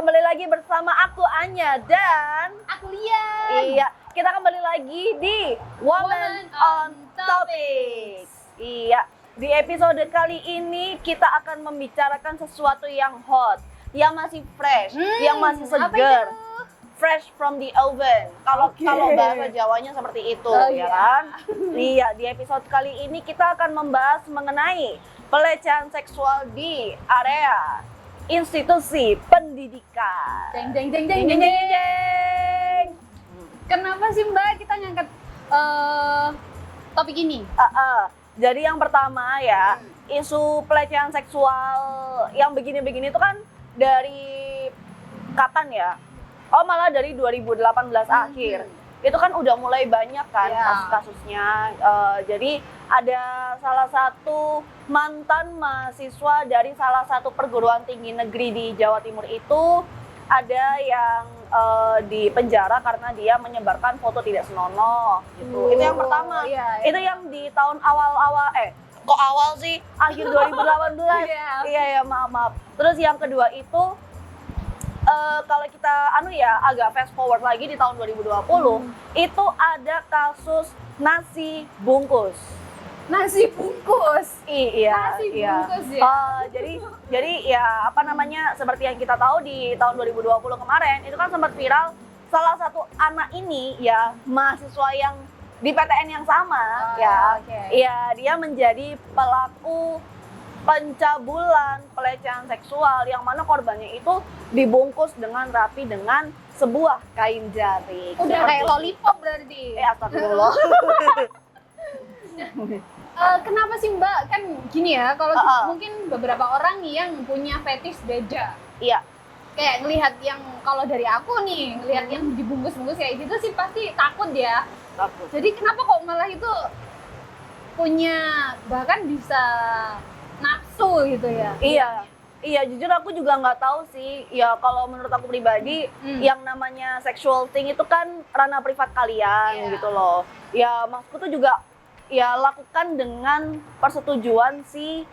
kembali lagi bersama aku Anya dan Aku Lian. iya, kita kembali lagi di Woman on Topics. Iya, di episode kali ini kita akan membicarakan sesuatu yang hot, yang masih fresh, yang masih segar. Fresh from the oven. Kalau bahasa Jawanya seperti itu, ya kan? Iya, di episode kali ini kita akan membahas mengenai pelecehan seksual di area institusi pendidikan. Jeng. Kenapa sih Mbak kita ngangkat topik ini? Jadi yang pertama ya, isu pelecehan seksual yang begini-begini itu kan dari kapan ya? Oh, malah dari 2018 akhir. Itu kan udah mulai banyak kan kasus-kasusnya. Jadi ada salah satu mantan mahasiswa dari salah satu perguruan tinggi negeri di Jawa Timur itu ada yang di penjara karena dia menyebarkan foto tidak senonoh gitu. Itu yang pertama. Itu yang di tahun awal-awal kok awal sih? Akhir 2018. Iya, maaf. Terus yang kedua itu kalau kita agak fast forward lagi di tahun 2020 itu ada kasus nasi bungkus. Nasi bungkus Iya. ya. Jadi ya seperti yang kita tahu di tahun 2020 kemarin itu kan sempat viral salah satu anak ini ya mahasiswa yang di PTN yang sama ya dia menjadi pelaku pencabulan pelecehan seksual yang mana korbannya itu dibungkus dengan rapi dengan sebuah kain jarik. Udah kayak lollipop berarti. Astagfirullah. Kenapa sih Mbak? Kan gini ya, kalau mungkin beberapa orang yang punya fetish beda. Iya. Kayak ngelihat yang kalau dari aku nih, ngelihat yang dibungkus-bungkus kayak gitu sih pasti takut ya. Takut. Jadi kenapa kok malah itu punya bahkan bisa nafsu gitu ya? Iya, jujur aku juga nggak tahu sih. Ya kalau menurut aku pribadi, yang namanya sexual thing itu kan ranah privat kalian gitu loh. Ya maksudku tuh juga ya lakukan dengan persetujuan si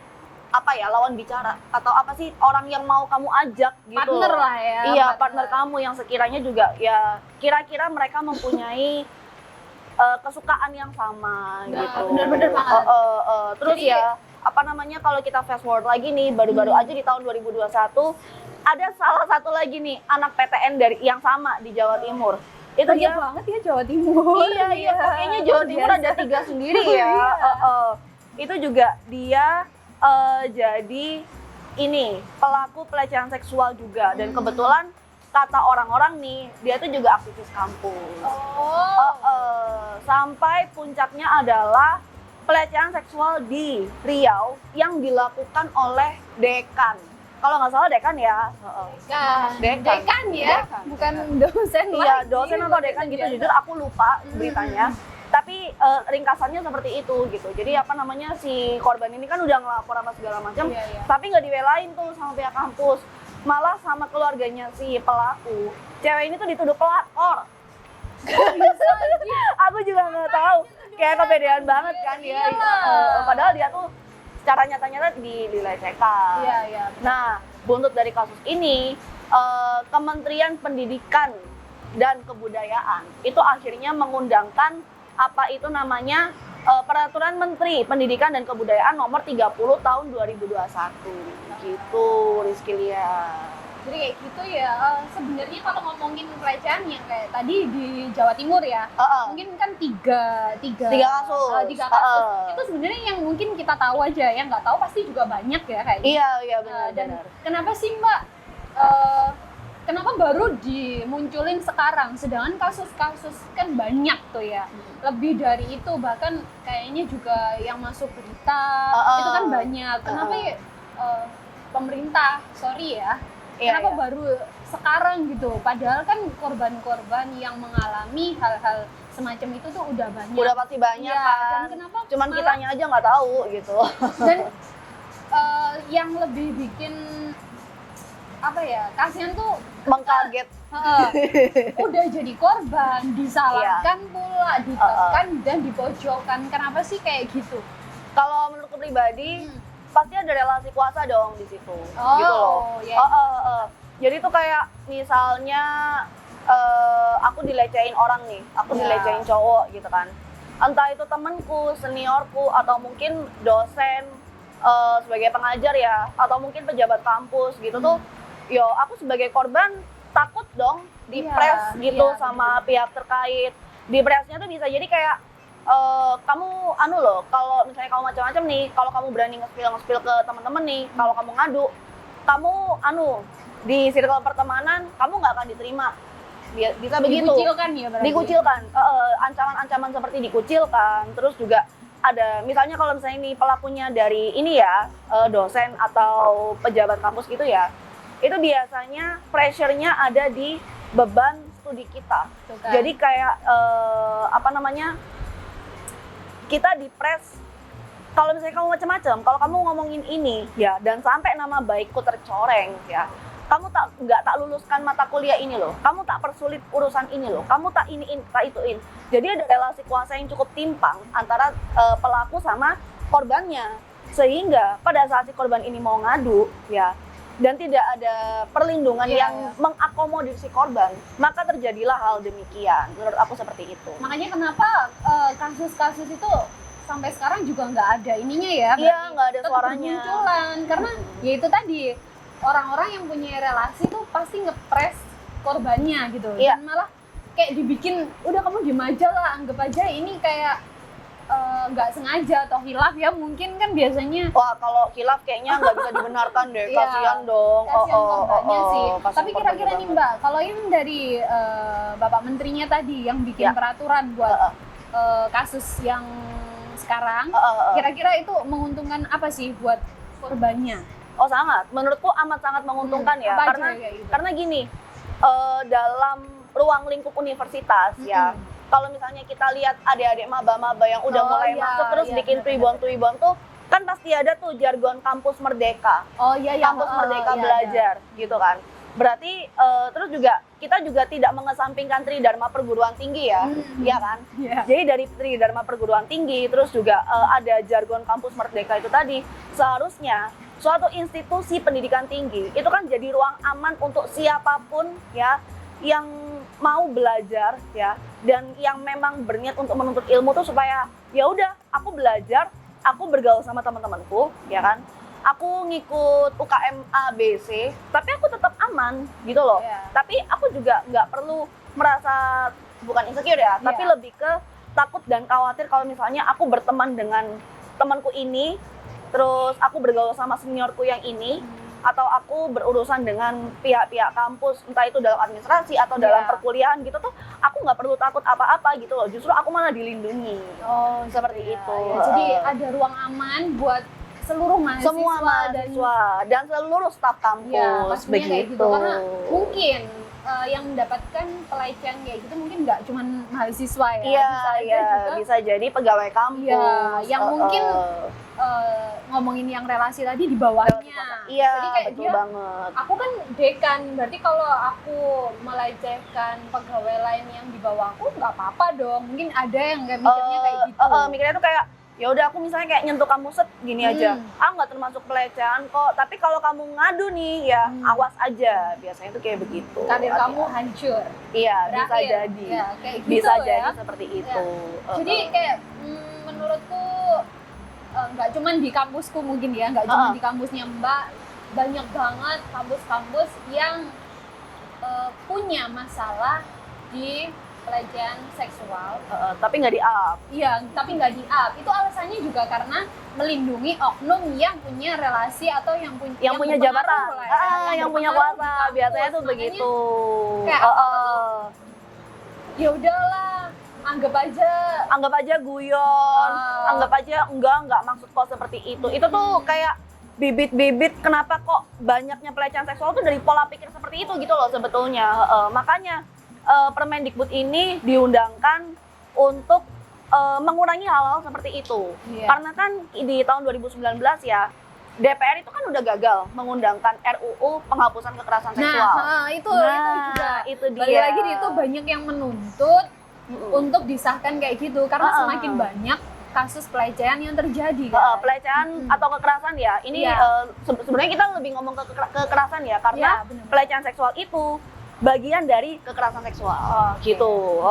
lawan bicara atau orang yang mau kamu ajak gitu. Partner lah ya. Iya, partner kamu yang sekiranya juga ya kira-kira mereka mempunyai kesukaan yang sama gitu. Bener-bener banget. Terus jadi, kalau kita fast forward lagi nih, baru-baru aja di tahun 2021 ada salah satu lagi nih anak PTN dari yang sama di Jawa Timur. Itu banyak banget ya Jawa Timur. Iya, kayaknya Jawa Timur ada 3 sendiri ya. Itu juga dia jadi pelaku pelecehan seksual juga dan kebetulan kata orang-orang nih, dia tuh juga aktivis kampus. Sampai puncaknya adalah pelecehan seksual di Riau yang dilakukan oleh dekan. Kalau nggak salah dekan ya. Dekan ya, bukan dosen. Iya, dosen atau dekan gitu. Jujur aku lupa beritanya. Tapi ringkasannya seperti itu gitu. Jadi si korban ini kan udah ngelapor sama segala macam, tapi nggak dibelain tuh sama pihak kampus. Malah sama keluarganya si pelaku. Cewek ini tuh dituduh pelakor. Aku juga nggak tahu. Kayak kepedean banget kan dia. Padahal dia tuh secara nyata-nyata dilecehkan. Nah, buntut dari kasus ini, Kementerian Pendidikan dan Kebudayaan itu akhirnya mengundangkan Peraturan Menteri Pendidikan dan Kebudayaan nomor 30 tahun 2021 gitu, Rizky Lia. Jadi kayak gitu ya, sebenarnya kalau ngomongin pelecehan yang kayak tadi di Jawa Timur ya, mungkin kan tiga kasus. Itu sebenarnya yang mungkin kita tahu aja, yang nggak tahu pasti juga banyak ya kayaknya. Iya benar. Dan kenapa sih Mbak, kenapa baru dimunculin sekarang, sedangkan kasus-kasus kan banyak tuh ya, lebih dari itu bahkan kayaknya juga yang masuk berita itu kan banyak. Kenapa ya pemerintah, kenapa baru sekarang gitu? Padahal kan korban-korban yang mengalami hal-hal semacam itu tuh udah banyak. Udah pasti banyak kan. Dan kenapa cuman kitanya aja nggak tahu gitu. Dan yang lebih bikin kasihan tuh mengkaget. Udah jadi korban, disalahkan pula, ditekan dan dipojokkan. Kenapa sih kayak gitu? Kalau menurutku pribadi pasti ada relasi kuasa dong di situ. Oh, gitu loh. Jadi tuh kayak misalnya aku dilecehin orang nih, aku dilecehin cowok gitu kan. Entah itu temenku, seniorku, atau mungkin dosen sebagai pengajar ya, atau mungkin pejabat kampus gitu tuh. Yo, aku sebagai korban takut dong dipres gitu sama pihak terkait. Dipresnya tuh bisa jadi kayak kamu anu loh, kalau misalnya kamu macam-macam nih, kalau kamu berani nge-spill ke teman-teman nih, kalau kamu ngadu, kamu anu di circle pertemanan kamu nggak akan diterima. Bisa begitu. Dikucilkan ya berarti. Dikucilkan. Ancaman-ancaman seperti dikucilkan. Terus juga ada misalnya kalau misalnya ini pelakunya dari ini ya, dosen atau pejabat kampus gitu ya. Itu biasanya pressure-nya ada di beban studi kita. Kan. Jadi kayak kita dipres kalau misalnya kamu macam-macam, kalau kamu ngomongin ini ya dan sampai nama baikku tercoreng ya. Kamu nggak tak luluskan mata kuliah ini loh. Kamu tak persulit urusan ini loh. Kamu tak iniin, tak ituin. Jadi ada relasi kuasa yang cukup timpang antara pelaku sama korbannya. Sehingga pada saat si korban ini mau ngadu ya dan tidak ada perlindungan yang mengakomodir si korban, maka terjadilah hal demikian. Menurut aku seperti itu. Makanya kenapa kasus-kasus itu sampai sekarang juga nggak ada ininya ya? Iya, nggak ada suaranya. Bermunculan karena ya itu tadi orang-orang yang punya relasi tuh pasti ngepres korbannya gitu. Dan malah kayak dibikin udah kamu diem aja lah, anggap aja ini kayak nggak sengaja atau hilaf ya mungkin kan biasanya. Wah, kalau hilaf kayaknya nggak bisa dibenarkan deh. Kasihan dong. Kasihan korbannya sih. Tapi kasihan kira-kira nih Mbak, kalau yang dari Bapak Menterinya tadi yang bikin peraturan buat kasus yang sekarang, kira-kira itu menguntungkan apa sih buat korbannya? Oh sangat, menurutku amat sangat menguntungkan ya, karena gini, dalam ruang lingkup universitas ya, kalau misalnya kita lihat adik-adik maba-maba yang udah mulai masuk terus bikin tuibon tuh, kan pasti ada tuh jargon kampus merdeka, kampus merdeka belajar gitu kan. Berarti terus juga kita juga tidak mengesampingkan Tridharma perguruan tinggi ya, ya kan? Jadi dari Tridharma perguruan tinggi, terus juga ada jargon kampus merdeka itu tadi, seharusnya suatu institusi pendidikan tinggi itu kan jadi ruang aman untuk siapapun ya yang mau belajar ya dan yang memang berniat untuk menuntut ilmu tuh supaya ya udah aku belajar, aku bergaul sama teman-temanku ya kan. Aku ngikut UKM ABC, tapi aku tetap aman gitu loh. Tapi aku juga nggak perlu merasa bukan insecure ya, tapi lebih ke takut dan khawatir kalau misalnya aku berteman dengan temanku ini, terus aku bergaul sama seniorku yang ini, atau aku berurusan dengan pihak-pihak kampus, entah itu dalam administrasi atau dalam perkuliahan gitu tuh, aku nggak perlu takut apa-apa gitu loh. Justru aku malah dilindungi. Seperti itu. Jadi ada ruang aman buat seluruh mahasiswa, semua mahasiswa dan seluruh staf kampus begitu. Gitu. Karena mungkin yang mendapatkan pelecehan kayak gitu mungkin nggak cuma mahasiswa ya, bisa jadi pegawai kampus yang mungkin ngomongin yang relasi tadi di bawahnya. Jadi kayak betul banget. Aku kan dekan, berarti kalau aku melecehkan pegawai lain yang di bawahku nggak apa-apa dong. Mungkin ada yang nggak mikirnya kayak gitu. Mikirnya tuh kayak ya udah aku misalnya kayak nyentuh kamu set gini aja, nggak termasuk pelecehan kok. Tapi kalau kamu ngadu nih ya awas aja, biasanya tuh kayak begitu. Karir kamu hancur. Iya, bisa jadi. Kayak gitu bisa ya. jadi seperti itu. Jadi kayak menurutku nggak cuma di kampusku mungkin ya, nggak cuma di kampusnya Mbak, banyak banget kampus-kampus yang punya masalah di pelecehan seksual, tapi nggak di-up. Iya, tapi nggak di-up. Itu alasannya juga karena melindungi oknum yang punya relasi atau yang punya jabatan, yang punya kuasa. Biasanya tuh begitu. Kayak ya udahlah, anggap aja guyon, anggap aja enggak maksud kok seperti itu. Itu tuh kayak bibit-bibit kenapa kok banyaknya pelecehan seksual tuh dari pola pikir seperti itu gitu loh sebetulnya. Makanya Permendikbud ini diundangkan untuk mengurangi hal-hal seperti itu. Karena kan di tahun 2019 ya, DPR itu kan udah gagal mengundangkan RUU penghapusan kekerasan seksual. Itu juga. Itu dia. Balik lagi itu banyak yang menuntut untuk disahkan kayak gitu karena semakin banyak kasus pelecehan yang terjadi kan? Pelecehan atau kekerasan ya. Ini Iya. sebenarnya kita lebih ngomong kekerasan ya, karena Iya, benar. pelecehan seksual itu bagian dari kekerasan seksual Oke. gitu.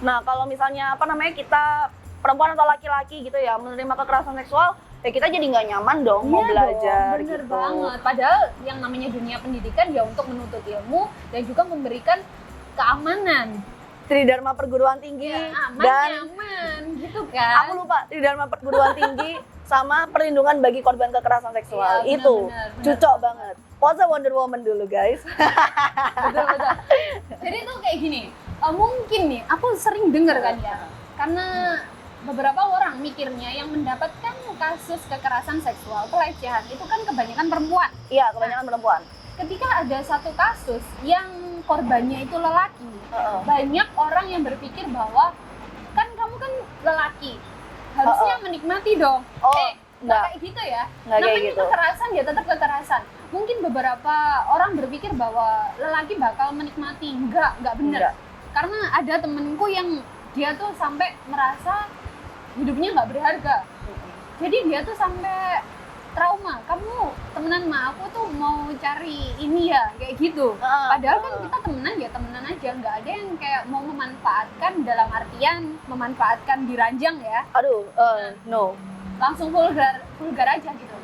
Nah, kalau misalnya apa namanya, kita perempuan atau laki-laki gitu ya menerima kekerasan seksual, ya kita jadi nggak nyaman dong mau Iya belajar dong, bener gitu. banget. Padahal yang namanya dunia pendidikan ya untuk menuntut ilmu dan juga memberikan keamanan. Tridharma Perguruan Tinggi Aman, dan nyaman gitu kan. aku lupa Tridharma Perguruan Tinggi sama perlindungan bagi korban kekerasan seksual. Iya, Itu benar. cocok banget. Pose Wonder Woman dulu guys. Betul. Jadi tuh kayak gini, mungkin nih aku sering denger kan ya, karena beberapa orang mikirnya yang mendapatkan kasus kekerasan seksual, pelecehan itu kan kebanyakan perempuan. Iya, kebanyakan perempuan. Ketika ada satu kasus yang korbannya itu lelaki, banyak orang yang berpikir bahwa kan kamu kan lelaki, harusnya menikmati dong. Oh, Nggak enggak. kayak gitu ya. Nggak kayak Namanya gitu. kekerasan ya tetap kekerasan. Mungkin beberapa orang berpikir bahwa lelaki bakal menikmati. Enggak benar. Enggak. Karena ada temenku yang dia tuh sampai merasa hidupnya nggak berharga. Jadi dia tuh sampai trauma. Kamu temenan sama aku tuh mau cari ini ya, kayak gitu. Padahal kan kita temenan ya temenan aja, nggak ada yang kayak mau memanfaatkan dalam artian memanfaatkan diranjang ya. Aduh, no. Langsung vulgar aja gitu.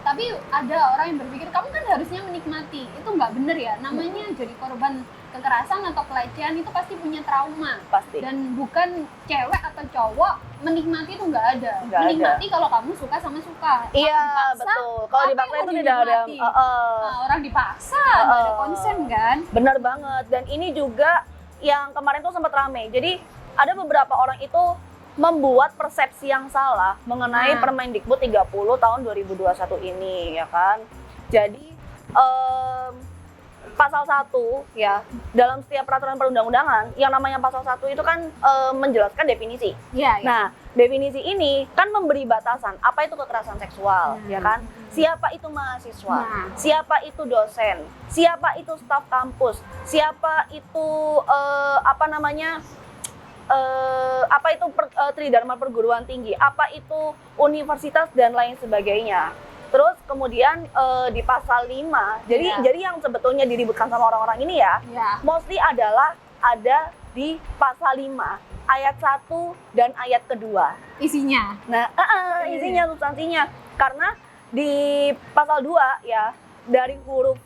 Tapi ada orang yang berpikir kamu kan harusnya menikmati. Itu nggak bener ya. Namanya jadi korban kekerasan atau pelecehan itu pasti punya trauma. Pasti. Dan bukan cewek atau cowok menikmati itu nggak ada. Nggak ada. Menikmati kalau kamu suka sama suka. Kalau Iya, dipaksa, betul. Kalau apa dipaksa yang itu mau tidak ada. dinikmati? Nah, orang dipaksa, nggak ada konsen kan? Benar banget. Dan ini juga yang kemarin tuh sempat rame. Jadi ada beberapa orang itu membuat persepsi yang salah mengenai Nah. Permendikbud 30 tahun 2021 ini, ya kan. Jadi pasal 1 ya, dalam setiap peraturan perundang-undangan yang namanya pasal 1 itu kan menjelaskan definisi. Iya, iya. Nah, definisi ini kan memberi batasan apa itu kekerasan seksual, ya kan? Siapa itu mahasiswa, Nah. siapa itu dosen, siapa itu staf kampus, siapa itu Tridharma Perguruan Tinggi, apa itu universitas dan lain sebagainya. Terus kemudian di pasal 5, Iya. jadi yang sebetulnya diributkan sama orang-orang ini ya, Iya. mostly adalah ada di pasal 5 ayat 1 dan ayat kedua. Isinya. Nah, isinya, substansinya. Karena di pasal 2 ya, dari huruf,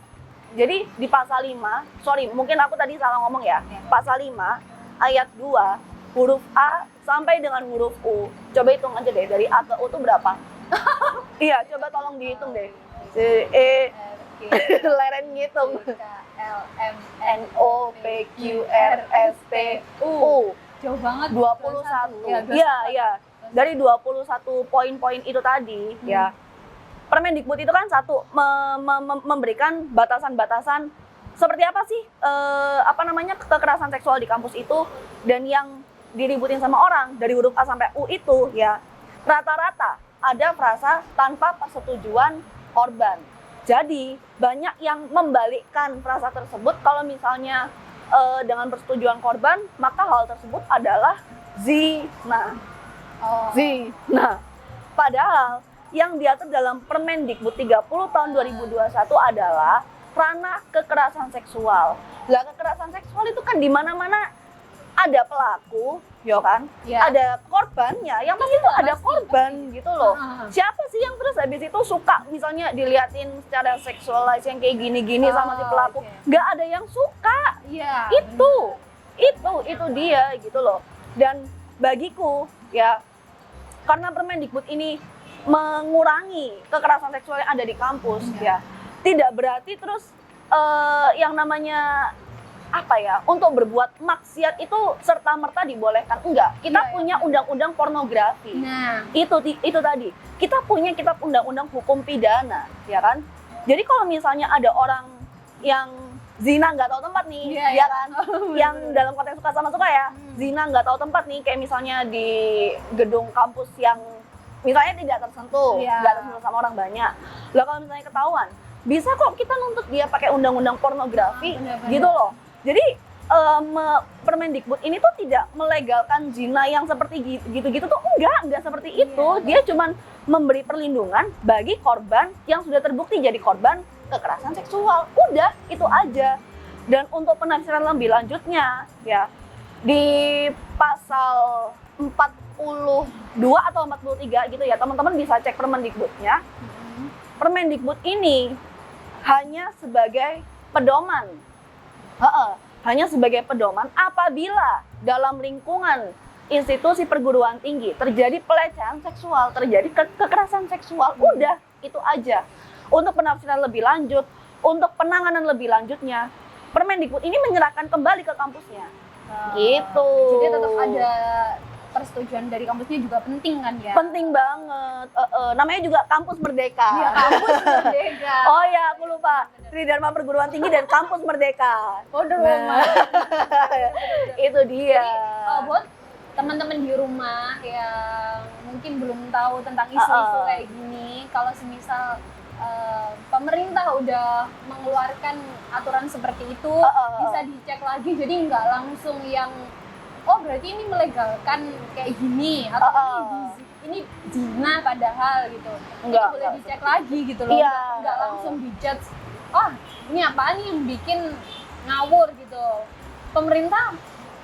jadi di pasal 5, sorry mungkin aku tadi salah ngomong ya, pasal 5 ayat 2 huruf A sampai dengan huruf U. Coba hitung aja deh, dari A ke U itu berapa? Iya, coba tolong dihitung deh. Leren ngitung. L M N O P Q R S T U. Jauh banget. 21. Ya, Iya. Dari 21 poin-poin itu tadi ya. Permendikbud itu kan satu memberikan batasan-batasan seperti apa sih kekerasan seksual di kampus itu, dan yang diributin sama orang dari huruf A sampai U itu ya rata-rata ada frasa tanpa persetujuan korban. Jadi banyak yang membalikkan frasa tersebut, kalau misalnya dengan persetujuan korban maka hal tersebut adalah zina. Oh. Zina. Padahal yang diatur dalam Permendikbud 30 tahun 2021 adalah ranah kekerasan seksual. Lah, kekerasan seksual itu kan di mana-mana ada pelaku, ya kan? Ya. Ada korbannya, yang pasti itu ada pasti, korban gitu loh. Ah. Siapa sih yang terus habis itu suka misalnya diliatin secara seksualis yang kayak gini-gini sama si pelaku? Oke. Nggak ada yang suka. Iya. Itu dia gitu loh. Dan bagiku ya, karena Permendikbud ini mengurangi kekerasan seksual yang ada di kampus ya, tidak berarti terus yang namanya untuk berbuat maksiat itu serta-merta dibolehkan. Enggak, kita Iya, punya undang-undang pornografi. Nah, Itu tadi. Kita punya kitab undang-undang hukum pidana, ya kan? Jadi kalau misalnya ada orang yang zina nggak tahu tempat nih, Iya, ya iya. kan? Yang dalam konteks suka sama suka ya, zina nggak tahu tempat nih, kayak misalnya di gedung kampus yang misalnya tidak tersentuh, Iya. nggak tersentuh sama orang banyak. Lah kalau misalnya ketahuan, bisa kok kita nuntut dia pakai undang-undang pornografi, Benar-benar. gitu loh. Jadi Permendikbud ini tuh tidak melegalkan zina yang seperti gitu-gitu tuh enggak seperti itu. Dia cuman memberi perlindungan bagi korban yang sudah terbukti jadi korban kekerasan seksual. Udah, itu aja. Dan untuk penafsiran lebih lanjutnya ya di pasal 42 atau 43 gitu ya, teman-teman bisa cek Permendikbudnya. Permendikbud ini hanya sebagai pedoman. Hanya sebagai pedoman apabila dalam lingkungan institusi perguruan tinggi terjadi pelecehan seksual, terjadi kekerasan seksual, udah itu aja. Untuk penafsiran lebih lanjut, untuk penanganan lebih lanjutnya, Permendikbud ini menyerahkan kembali ke kampusnya. Gitu. Jadi tetap ada persetujuan dari kampusnya juga penting kan ya? Penting banget. Namanya juga Kampus Merdeka. Iya, kampus merdeka. Oh ya, aku lupa. Tridharma Perguruan Tinggi dan Kampus Merdeka. Waduh, Itu dia. Jadi, buat teman-teman di rumah yang mungkin belum tahu tentang isu-isu kayak gini, kalau semisal pemerintah udah mengeluarkan aturan seperti itu, bisa dicek lagi. Jadi nggak langsung yang berarti ini melegalkan kayak gini atau ini zina padahal gitu. Itu boleh dicek lagi gitu loh. Iya. Nggak langsung dijudge. Ini apaan nih yang bikin ngawur gitu. Pemerintah,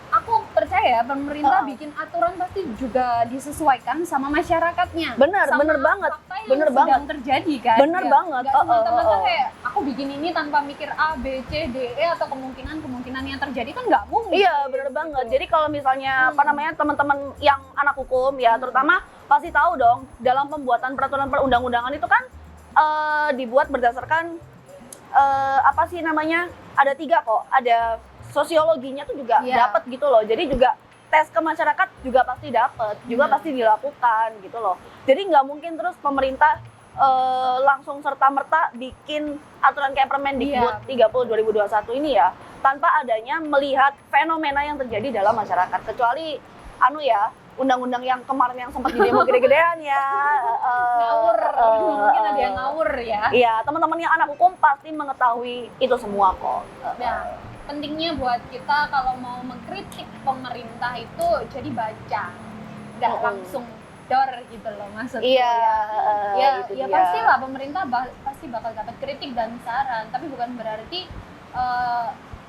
aku percaya pemerintah bikin aturan pasti juga disesuaikan sama masyarakatnya. Bener banget. Fakta yang Bener sedang banget. terjadi kan. Bener banget. Nggak semata-mata kayak aku bikin ini tanpa mikir A, B, C, D, E atau kemungkinan yang terjadi kan nggak mungkin. Iya, bener banget. Jadi kalau misalnya teman-teman yang anak hukum ya, terutama pasti tahu dong dalam pembuatan peraturan perundang-undangan itu kan dibuat berdasarkan apa sih namanya? Ada 3 kok. Ada sosiologinya tuh juga dapat gitu loh. Jadi juga tes ke masyarakat juga pasti dapat, juga pasti dilakukan gitu loh. Jadi nggak mungkin terus pemerintah langsung serta-merta bikin aturan kayak Permendikbud 30 2021 ini ya, tanpa adanya melihat fenomena yang terjadi dalam masyarakat. Kecuali undang-undang yang kemarin yang sempat di demo gede-gedean ya. Ngawur, mungkin ada yang ngawur ya. Iya, teman-teman yang anak hukum pasti mengetahui itu semua kok. Nah, pentingnya buat kita kalau mau mengkritik pemerintah itu jadi baca, nggak langsung dor gitu loh maksudnya. Ya pastilah pemerintah pasti bakal dapat kritik dan saran, tapi bukan berarti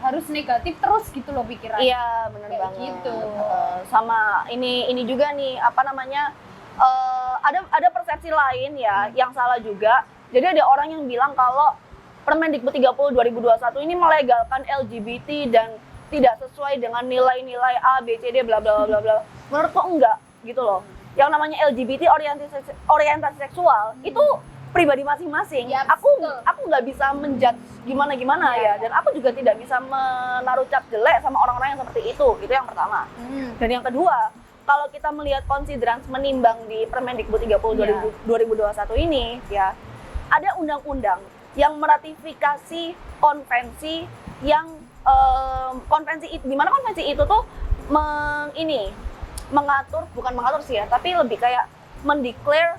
harus negatif terus gitu loh pikiran. Iya, benar banget. Gitu. Sama ini juga nih ada persepsi lain ya yang salah juga. Jadi ada orang yang bilang kalau Permendikbud 30 2021 ini melegalkan LGBT dan tidak sesuai dengan nilai-nilai A, B, C, D, bla bla bla bla. Menurutku enggak gitu loh. Yang namanya LGBT orientasi seksual itu pribadi masing-masing. Ya, aku nggak bisa menjudge gimana ya, dan aku juga tidak bisa menaruh cap jelek sama orang-orang yang seperti itu. Itu yang pertama. Dan yang kedua, kalau kita melihat considerance menimbang di Permendikbud 30 2021 ini ya, ada undang-undang yang meratifikasi konvensi yang di mana konvensi itu tuh bukan mengatur sih ya, tapi lebih kayak mendeclare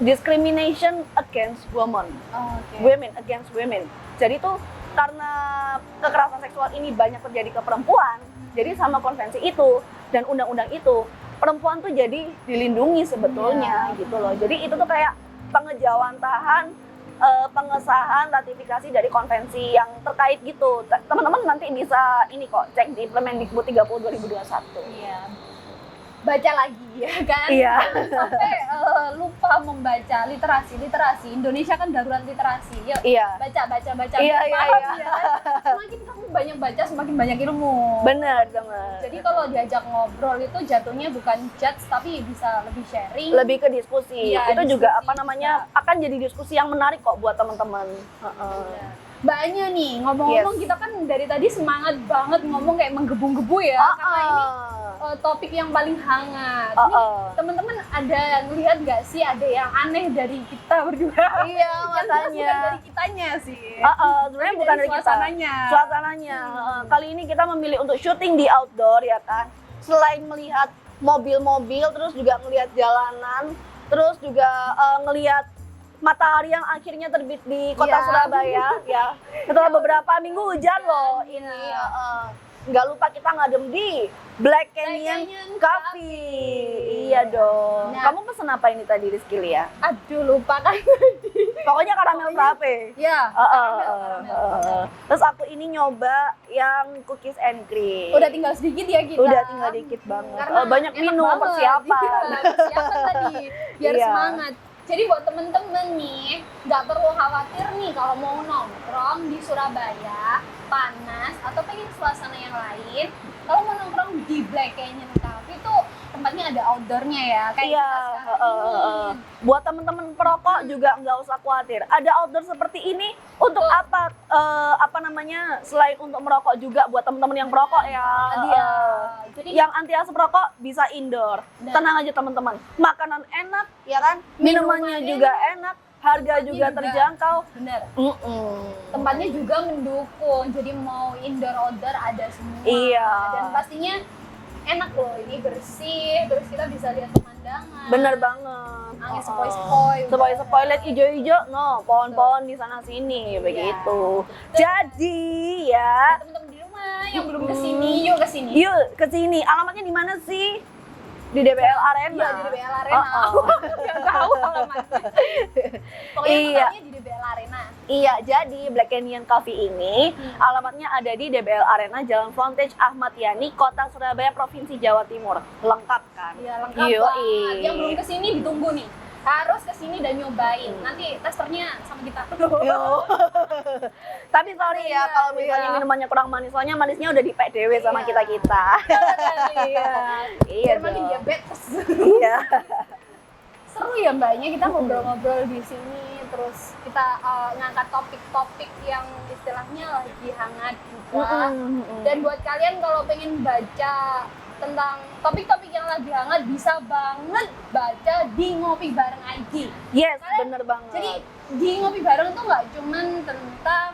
discrimination against women. Women against women. Jadi tuh karena kekerasan seksual ini banyak terjadi ke perempuan, jadi sama konvensi itu dan undang-undang itu, perempuan tuh jadi dilindungi sebetulnya gitu loh. Jadi itu tuh kayak pengejawantahan pengesahan ratifikasi dari konvensi yang terkait gitu. Teman-teman nanti bisa cek di Permendikbud 30 2021. Iya. Baca lagi ya kan? Iya. Sampai lupa membaca literasi. Indonesia kan darurat literasi. Yuk, baca. Iya. Ya. Semakin kamu banyak baca, semakin banyak ilmu. Bener. Jadi kalau diajak ngobrol itu jatuhnya bukan judge, tapi bisa lebih sharing. Lebih ke diskusi. Ya, itu diskusi juga akan jadi diskusi yang menarik kok buat teman-teman. Mbaknya nih, ngomong-ngomong kita kan dari tadi semangat banget ngomong kayak menggebu-gebu ya. Karena ini topik yang paling hangat. Teman-teman ada ngelihat nggak sih ada yang aneh dari kita berdua? Iya, makanya. Bukan dari kitanya sih. Sebenarnya bukan dari kita. Suasananya. Kali ini kita memilih untuk syuting di outdoor ya kan. Selain melihat mobil-mobil, terus juga ngelihat jalanan, terus juga ngelihat matahari yang akhirnya terbit di kota Surabaya ya. Setelah beberapa minggu hujan loh ini. nggak lupa kita ngadem di Black Canyon Canyon Coffee. Iya dong. Nah. Kamu pesen apa ini tadi Rizky Lia? Aduh, lupa kan. Pokoknya karamel frappe. Ya, karamel. Terus aku ini nyoba yang cookies and cream. Udah tinggal sedikit ya kita. Udah tinggal dikit banget. Karena Banyak enak minum banget. persiapan. Iya, persiapan tadi biar Iya. semangat. Jadi buat temen-temen nih, nggak perlu khawatir nih kalau mau nongkrong di Surabaya, panas, atau pengen suasana yang lain. Kalau mau nongkrong di Black Canyon Cafe itu tempatnya ada outdoornya ya, kayak Iya, kita sekarang ini. buat teman-teman perokok juga nggak usah khawatir. Ada outdoor seperti ini untuk Betul. apa? Apa namanya? Selain untuk merokok juga buat teman-teman yang perokok ya. Iya. Jadi Yang anti asap rokok bisa indoor. Nah. Tenang aja teman-teman. Makanan enak, ya kan? Minumannya Minuman juga enak, harga tempatnya juga juga terjangkau. bener. Mm-mm. Tempatnya juga mendukung, jadi mau indoor outdoor ada semua. Iya. Dan pastinya enak loh, ini bersih, terus kita bisa lihat pemandangan. Bener banget. Angin sepoi-sepoi. Sepoi-sepoi lihat hijau-hijau, no, pohon-pohon di sana sini begitu. Jadi ya, Teman-teman di rumah yang belum kesini, yuk kesini. yuk ke sini. Alamatnya di mana sih? Di DBL Arena. Iya, di DBL Arena. Nggak tahu alamatnya. Pokoknya Iya. tempatnya di DBL Arena. Iya, jadi Black Canyon Coffee ini alamatnya ada di DBL Arena, Jalan Frontage Ahmad Yani, Kota Surabaya, Provinsi Jawa Timur. Lengkap kan? Iya, lengkap Yoi. banget. Yang belum kesini ditunggu nih. Harus kesini dan nyobain. Nanti testernya sama kita. Yo. Tapi sorry ya Iya, kalau misalnya iya. minumannya kurang manis, soalnya manisnya udah di PDW sama Iya. kita-kita. Iya. Iya Biar makin dong. diabetes. Iya. Seru ya mbaknya, kita ngobrol-ngobrol di sini, terus kita ngangkat topik-topik yang istilahnya lagi hangat juga. Dan buat kalian kalau pengen baca tentang topik-topik yang lagi hangat, bisa banget baca di Ngopi Bareng ID. Yes, Kalian- bener banget. Jadi di Ngopi Bareng tuh nggak cuman tentang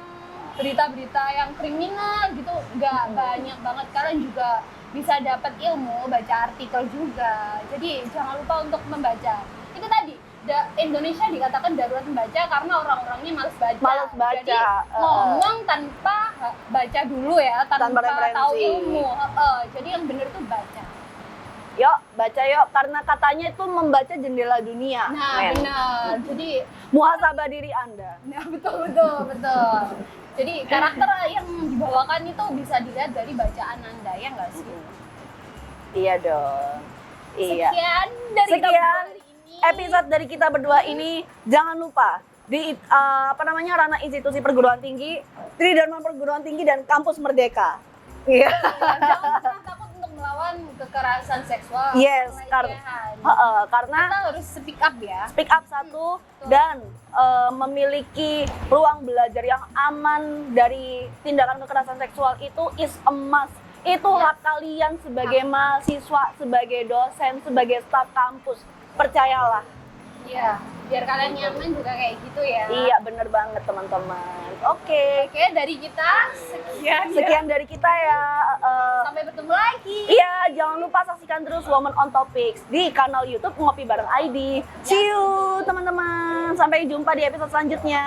berita-berita yang kriminal gitu, nggak banyak banget. Kalian juga bisa dapat ilmu, baca artikel juga. Jadi jangan lupa untuk membaca. Itu tadi, Indonesia dikatakan darurat membaca karena orang-orangnya malas baca. Males baca, Jadi ngomong tanpa baca dulu ya, Tanpa tanpa referensi. tahu ilmu. Jadi yang bener tuh baca. Yuk, baca yuk, karena katanya itu membaca jendela dunia. Nah, men. benar. Jadi Muhasabah diri Anda. nah, betul. Jadi karakter yang dibawakan itu bisa dilihat dari bacaan Anda, ya nggak sih? Iya dong. Iya. Sekian dari kita Sekian berdua hari ini. episode dari kita berdua ini. Jangan lupa di ranah institusi perguruan tinggi, Tridharma Perguruan Tinggi dan Kampus Merdeka. Iya. Jangan pernah takut untuk melawan kekerasan seksual. Yes, pelecehan. karena Kita harus speak up ya. speak up satu dan memiliki ruang belajar yang aman dari tindakan kekerasan seksual itu is a must. Itu hak kalian sebagai mahasiswa, sebagai dosen, sebagai staf kampus. Percayalah. Iya, biar kalian nyaman juga kayak gitu ya. Iya, bener banget teman-teman. Oke. Oke, dari kita sekian. Sekian dari kita ya. Sampai bertemu lagi. Iya, jangan lupa saksikan terus Women on Topics di kanal YouTube Ngopi Bareng ID. See you teman-teman. Sampai jumpa di episode selanjutnya.